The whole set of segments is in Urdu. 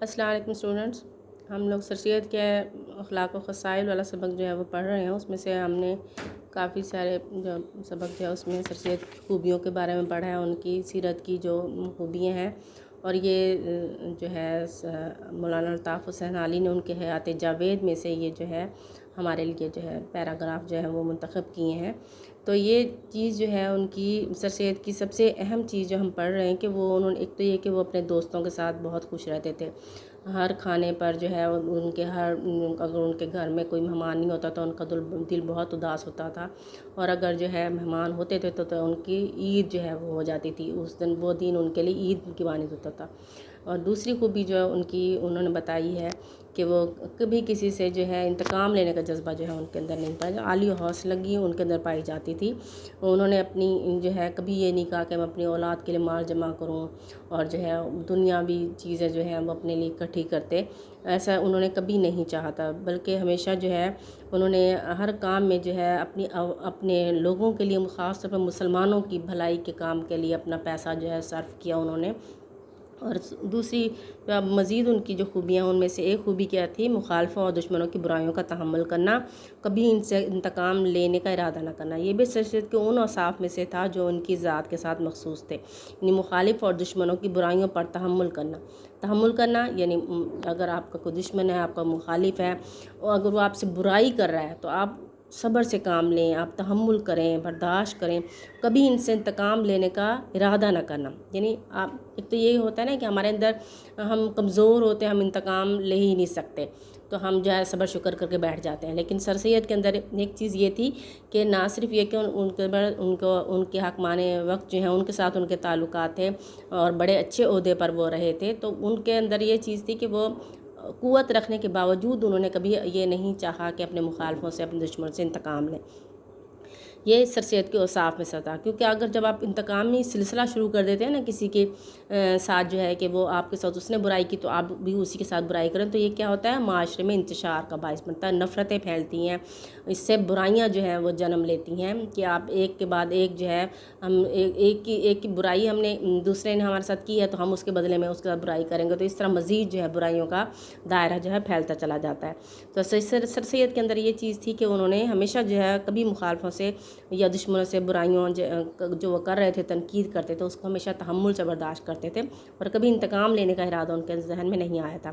السلام علیکم اسٹوڈنٹس، ہم لوگ سر سید کے اخلاق و خصائل والا سبق جو ہے وہ پڑھ رہے ہیں۔ اس میں سے ہم نے کافی سارے جو سبق ہے اس میں سر سید خوبیوں کے بارے میں پڑھا ہے، ان کی سیرت کی جو خوبیاں ہیں، اور یہ جو ہے مولانا الطاف حسین علی نے ان کے حیات جاوید میں سے یہ جو ہے ہمارے لیے جو ہے پیراگراف جو ہے وہ منتخب کیے ہیں۔ تو یہ چیز جو ہے ان کی سر سید کی سب سے اہم چیز جو ہم پڑھ رہے ہیں کہ وہ انہوں نے ایک تو یہ کہ وہ اپنے دوستوں کے ساتھ بہت خوش رہتے تھے۔ ہر کھانے پر جو ہے ان کے اگر ان کے گھر میں کوئی مہمان نہیں ہوتا تو ان کا دل بہت اداس ہوتا تھا، اور اگر جو ہے مہمان ہوتے تھے تو ان کی عید جو ہے وہ ہو جاتی تھی، اس دن وہ دن ان کے لیے عید کی مانند ہوتا تھا۔ اور دوسری خوبی جو ہے ان کی انہوں نے بتائی ہے کہ وہ کبھی کسی سے جو ہے انتقام لینے کا جذبہ جو ہے ان کے اندر نہیں پایا، عالی حوصلگی ان کے اندر پائی جاتی تھی۔ انہوں نے اپنی جو ہے کبھی یہ نہیں کہا کہ میں اپنی اولاد کے لیے مال جمع کروں اور جو ہے دنیاوی چیزیں جو ہیں وہ اپنے لیے اکٹھی کرتے، ایسا انہوں نے کبھی نہیں چاہا تھا، بلکہ ہمیشہ جو ہے انہوں نے ہر کام میں جو ہے اپنے لوگوں کے لیے، خاص طور پر مسلمانوں کی بھلائی کے کام کے لیے اپنا پیسہ جو ہے صرف کیا انہوں نے۔ اور دوسری مزید ان کی جو خوبیاں ان میں سے ایک خوبی کیا تھی، مخالفوں اور دشمنوں کی برائیوں کا تحمل کرنا، کبھی ان سے انتقام لینے کا ارادہ نہ کرنا۔ یہ بھی سر سید کے ان اوصاف میں سے تھا جو ان کی ذات کے ساتھ مخصوص تھے، یعنی مخالف اور دشمنوں کی برائیوں پر تحمل کرنا یعنی اگر آپ کا کوئی دشمن ہے، آپ کا مخالف ہے، اور اگر وہ آپ سے برائی کر رہا ہے تو آپ صبر سے کام لیں، آپ تحمل کریں، برداشت کریں، کبھی ان سے انتقام لینے کا ارادہ نہ کرنا۔ یعنی آپ ایک تو یہی ہوتا ہے نا کہ ہمارے اندر ہم کمزور ہوتے ہیں، ہم انتقام لے ہی نہیں سکتے، تو ہم جو ہے صبر شکر کر کے بیٹھ جاتے ہیں، لیکن سر سید کے اندر ایک چیز یہ تھی کہ نہ صرف یہ کہ ان کے حاکمانِ وقت جو ہیں ان کے ساتھ ان کے تعلقات تھے اور بڑے اچھے عہدے پر وہ رہے تھے، تو ان کے اندر یہ چیز تھی کہ وہ قوت رکھنے کے باوجود انہوں نے کبھی یہ نہیں چاہا کہ اپنے مخالفوں سے، اپنے دشمن سے انتقام لیں۔ یہ سر سید کے اوصاف میں سے تھا، کیونکہ اگر جب آپ انتقامی سلسلہ شروع کر دیتے ہیں نا کسی کے ساتھ جو ہے کہ وہ آپ کے ساتھ اس نے برائی کی تو آپ بھی اسی کے ساتھ برائی کریں، تو یہ کیا ہوتا ہے، معاشرے میں انتشار کا باعث بنتا ہے، نفرتیں پھیلتی ہیں، اس سے برائیاں جو ہیں وہ جنم لیتی ہیں کہ آپ ایک کے بعد ایک جو ہے ہم ایک کی برائی ہم نے دوسرے نے ہمارے ساتھ کی ہے تو ہم اس کے بدلے میں اس کے ساتھ برائی کریں گے، تو اس طرح مزید جو ہے برائیوں کا دائرہ جو ہے پھیلتا چلا جاتا ہے۔ تو سر سید کے اندر یہ چیز تھی کہ انہوں نے ہمیشہ جو ہے کبھی مخالفوں سے یا دشمنوں سے برائیوں جو وہ کر رہے تھے، تنقید کرتے تھے، اس کو ہمیشہ تحمل سے برداشت کرتے تھے، اور کبھی انتقام لینے کا ارادہ ان کے ذہن میں نہیں آیا تھا،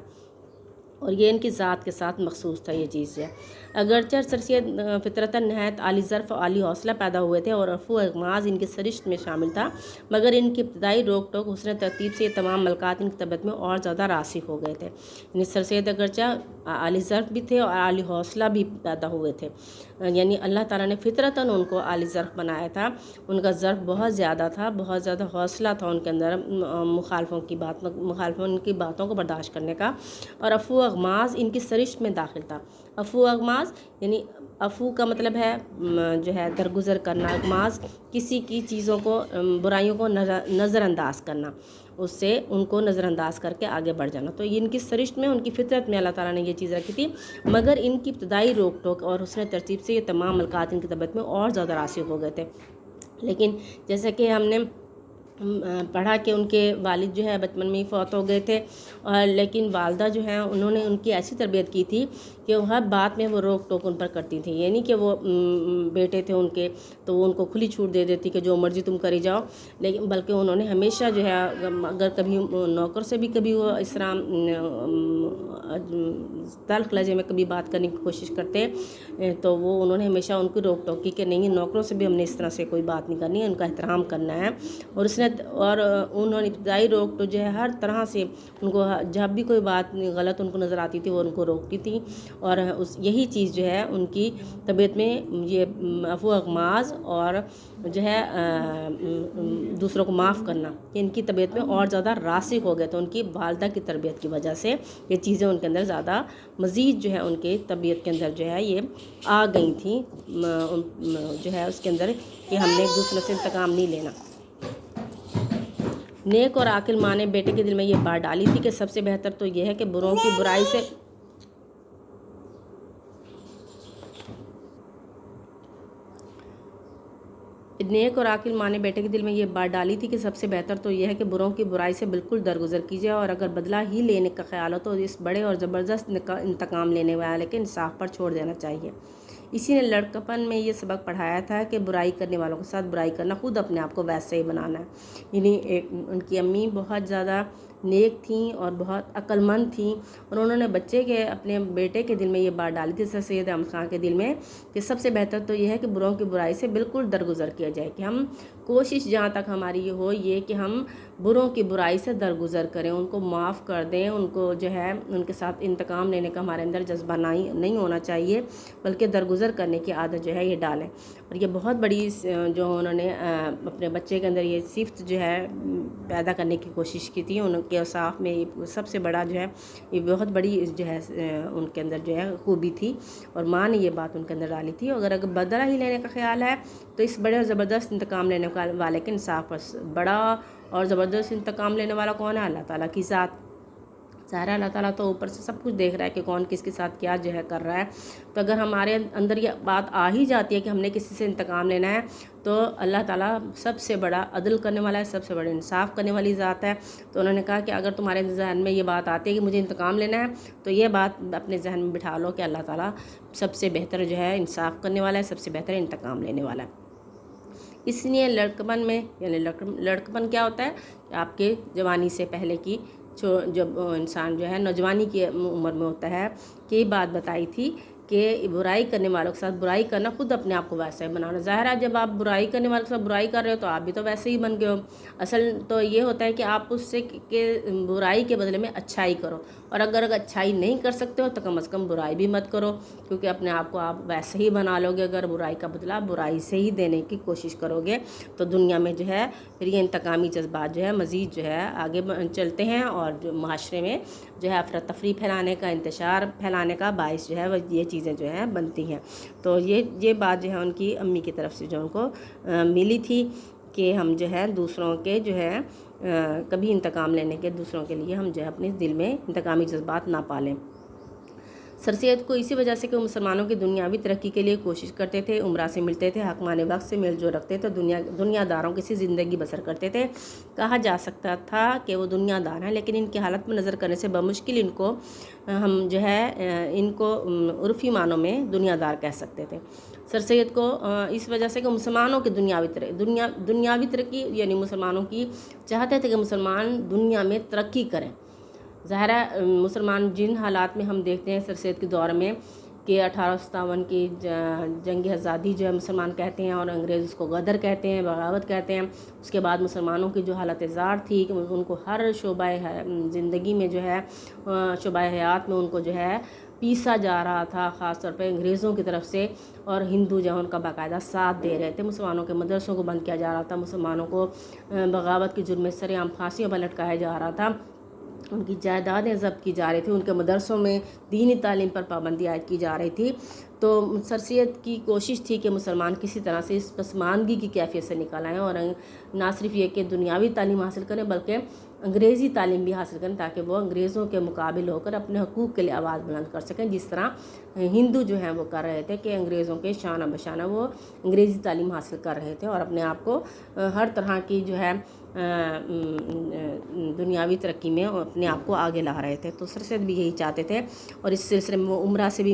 اور یہ ان کی ذات کے ساتھ مخصوص تھا یہ چیز ہے۔ اگرچہ سر سید فطرتاً نہایت عالی ظرف اور عالی حوصلہ پیدا ہوئے تھے اور عفو و اغماض ان کی سرشت میں شامل تھا، مگر ان کی ابتدائی روک ٹوک حسن ترتیب سے یہ تمام ملکات ان کی طبیعت میں اور زیادہ راسخ ہو گئے تھے۔ یعنی سر سید اگرچہ عالی ظرف بھی تھے اور عالی حوصلہ بھی پیدا ہوئے تھے، یعنی اللہ تعالیٰ نے فطرتاً ان کو عالی ظرف بنایا تھا، ان کا ظرف بہت زیادہ تھا، بہت زیادہ حوصلہ تھا ان کے اندر مخالفوں کی باتوں کو برداشت کرنے کا، اور عفو و اغماض ان کی سرشت میں داخل تھا۔ عفو و اغماض یعنی عفو کا مطلب ہے جو ہے درگزر کرنا، اغماض کسی کی چیزوں کو، برائیوں کو نظر انداز کرنا، اس سے ان کو نظر انداز کر کے آگے بڑھ جانا، تو ان کی سرشت میں، ان کی فطرت میں اللہ تعالیٰ نے یہ چیز رکھی تھی، مگر ان کی ابتدائی روک ٹوک اور حسن ترتیب سے یہ تمام ملکات ان کی طبیعت میں اور زیادہ راسخ ہو گئے تھے۔ لیکن جیسا کہ ہم نے پڑھا کہ ان کے والد جو ہے بچپن میں ہی فوت ہو گئے تھے، اور لیکن والدہ جو ہیں انہوں نے ان کی ایسی تربیت کی تھی کہ ہر بات میں وہ روک ٹوک ان پر کرتی تھیں، یہ نہیں کہ وہ بیٹے تھے ان کے تو وہ ان کو کھلی چھوٹ دے دیتی کہ جو مرضی تم کری جاؤ، لیکن بلکہ انہوں نے ہمیشہ جو ہے اگر کبھی نوکر سے بھی کبھی وہ اس طرح تلخ لہجے میں کبھی بات کرنے کی کوشش کرتے تو وہ انہوں نے ہمیشہ ان کی روک ٹوک کی کہ نہیں، نوکروں سے بھی ہم نے اس طرح سے کوئی بات نہیں کرنی ہے، ان کا احترام کرنا ہے، اور انہوں نے ابتدائی روک ٹوک جو ہے ہر طرح سے ان کو جب بھی کوئی بات غلط ان کو نظر آتی تھی وہ ان کو روکتی تھی، اور یہی چیز جو ہے ان کی طبیعت میں یہ عفو و اغماض اور جو ہے دوسروں کو معاف کرنا، کہ ان کی طبیعت میں اور زیادہ راسخ ہو گئے، تو ان کی والدہ کی تربیت کی وجہ سے یہ چیزیں ان کے اندر زیادہ مزید جو ہے ان کے طبیعت کے اندر جو ہے یہ آ گئی تھیں، جو ہے اس کے اندر کہ ہم نے ایک دوسرے سے انتقام نہیں لینا۔ نیک اور عاقل ماں نے بیٹے کے دل میں یہ بات ڈالی تھی کہ سب سے بہتر تو یہ ہے کہ بروں کی برائی سے نیک اور عاقل ماں نے بیٹے کے دل میں یہ بات ڈالی تھی کہ سب سے بہتر تو یہ ہے کہ بروں کی برائی سے بالکل درگزر کیجیے، اور اگر بدلہ ہی لینے کا خیال ہو تو اس بڑے اور زبردست انتقام لینے والے کے انصاف پر چھوڑ دینا چاہیے۔ اسی نے لڑکپن میں یہ سبق پڑھایا تھا کہ برائی کرنے والوں کے ساتھ برائی کرنا خود اپنے آپ کو ویسے ہی بنانا ہے۔ یعنی ان کی امی بہت زیادہ نیک تھیں اور بہت عقل مند تھیں، اور انہوں نے بچے کے اپنے بیٹے کے دل میں یہ بات ڈالی تھی، سر سید احمد خان کے دل میں، کہ سب سے بہتر تو یہ ہے کہ بروں کی برائی سے بالکل درگزر کیا جائے، کہ ہم کوشش جہاں تک ہماری یہ ہو یہ کہ ہم بروں کی برائی سے درگزر کریں، ان کو معاف کر دیں، ان کو جو ہے ان کے ساتھ انتقام لینے کا ہمارے اندر جذبہ نہیں ہونا چاہیے، بلکہ درگزر کرنے کی عادت جو ہے یہ ڈالیں۔ اور یہ بہت بڑی جو انہوں نے اپنے بچے کے اندر یہ صفت جو ہے پیدا کرنے کی کوشش کی تھی، ان کے اوصاف میں یہ سب سے بڑا جو ہے یہ بہت بڑی جو ہے ان کے اندر جو ہے خوبی تھی، اور ماں نے یہ بات ان کے اندر ڈالی تھی۔ اگر بدلہ ہی لینے کا خیال ہے تو اس بڑے اور زبردست انتقام لینے والے کے انصاف پر، بڑا اور زبردست انتقام لینے والا کون ہے؟ اللہ تعالیٰ کی ذات۔ ظاہر اللہ تعالیٰ تو اوپر سے سب کچھ دیکھ رہا ہے کہ کون کس کے ساتھ کیا جو ہے کر رہا ہے، تو اگر ہمارے اندر یہ بات آ ہی جاتی ہے کہ ہم نے کسی سے انتقام لینا ہے تو اللہ تعالیٰ سب سے بڑا عدل کرنے والا ہے، سب سے بڑا انصاف کرنے والی ذات ہے۔ تو انہوں نے کہا کہ اگر تمہارے ذہن میں یہ بات آتی ہے کہ مجھے انتقام لینا ہے تو یہ بات اپنے ذہن میں بٹھا لو کہ اللہ تعالیٰ سب سے بہتر جو ہے انصاف کرنے والا ہے، سب سے بہتر انتقام لینے والا ہے۔ اس لیے لڑکپن میں، یعنی لڑکپن کیا ہوتا ہے کہ آپ کے جوانی سے پہلے کی جب انسان جو ہے نوجوانی کی عمر میں ہوتا ہے، کہ یہ بات بتائی تھی کہ برائی کرنے والوں کے ساتھ برائی کرنا خود اپنے آپ کو ویسا ہی بنانا۔ ظاہر ہے جب آپ برائی کرنے والوں کے ساتھ برائی کر رہے ہو تو آپ بھی تو ویسے ہی بن گئے ہو۔ اصل تو یہ ہوتا ہے کہ آپ اس سے کہ برائی کے بدلے میں اچھائی کرو، اور اگر اچھائی نہیں کر سکتے ہو تو کم از کم برائی بھی مت کرو، کیونکہ اپنے آپ کو آپ ویسے ہی بنا لو گے۔ اگر برائی کا بدلہ برائی سے ہی دینے کی کوشش کرو گے تو دنیا میں جو ہے پھر یہ انتقامی جذبات جو ہے مزید جو ہے آگے چلتے ہیں، اور جو معاشرے میں جو ہے افراتفری پھیلانے کا، انتشار پھیلانے کا باعث جو ہے وہ یہ چیزیں جو ہیں بنتی ہیں۔ تو یہ بات جو ہے ان کی امی کی طرف سے جو ان کو ملی تھی کہ ہم جو ہے دوسروں کے جو ہے کبھی انتقام لینے کے، دوسروں کے لیے ہم جو ہے اپنے دل میں انتقامی جذبات نہ پالیں۔ سر سید کو اسی وجہ سے کہ وہ مسلمانوں کی دنیاوی ترقی کے لیے کوشش کرتے تھے، عمرہ سے ملتے تھے، حاکمان وقت سے میل جول رکھتے تھے، دنیا داروں کی سی زندگی بسر کرتے تھے۔ کہا جا سکتا تھا کہ وہ دنیا دار ہیں، لیکن ان کی حالت میں نظر کرنے سے بمشکل ان کو ہم جو ہے ان کو عرفی معنوں میں دنیا دار کہہ سکتے تھے۔ سر سید کو اس وجہ سے کہ مسلمانوں کی دنیاوی ترقی، یعنی مسلمانوں کی چاہتے تھے کہ مسلمان دنیا میں ترقی کریں۔ ظاہر ہے مسلمان جن حالات میں ہم دیکھتے ہیں سر سید کے دور میں کہ 1857 کی جنگ آزادی جو ہے مسلمان کہتے ہیں، اور انگریز اس کو غدر کہتے ہیں، بغاوت کہتے ہیں۔ اس کے بعد مسلمانوں کی جو حالت زار تھی کہ ان کو ہر شعبہ زندگی میں جو ہے، شعبہ حیات میں ان کو جو ہے پیسا جا رہا تھا، خاص طور پہ انگریزوں کی طرف سے، اور ہندو جو ہے ان کا باقاعدہ ساتھ دے رہے تھے۔ مسلمانوں کے مدرسوں کو بند کیا جا رہا تھا، مسلمانوں کو بغاوت کے جرم میں سر عام پھانسیوں پر لٹکایا جا رہا تھا، ان کی جائیدادیں ضبط کی جا رہی تھی، ان کے مدرسوں میں دینی تعلیم پر پابندی عائد کی جا رہی تھی۔ تو سر سید کی کوشش تھی کہ مسلمان کسی طرح سے اس پسماندگی کی کیفیت سے نکل آئیں، اور نہ صرف یہ کہ دنیاوی تعلیم حاصل کریں بلکہ انگریزی تعلیم بھی حاصل کریں، تاکہ وہ انگریزوں کے مقابل ہو کر اپنے حقوق کے لیے آواز بلند کر سکیں، جس طرح ہندو جو ہیں وہ کر رہے تھے کہ انگریزوں کے شانہ بشانہ وہ انگریزی تعلیم حاصل کر رہے تھے، اور اپنے آپ کو ہر طرح کی جو ہے دنیاوی ترقی میں اپنے آپ کو آگے لا رہے تھے۔ تو سر سید بھی یہی چاہتے تھے، اور اس سلسلے میں وہ عمرہ سے بھی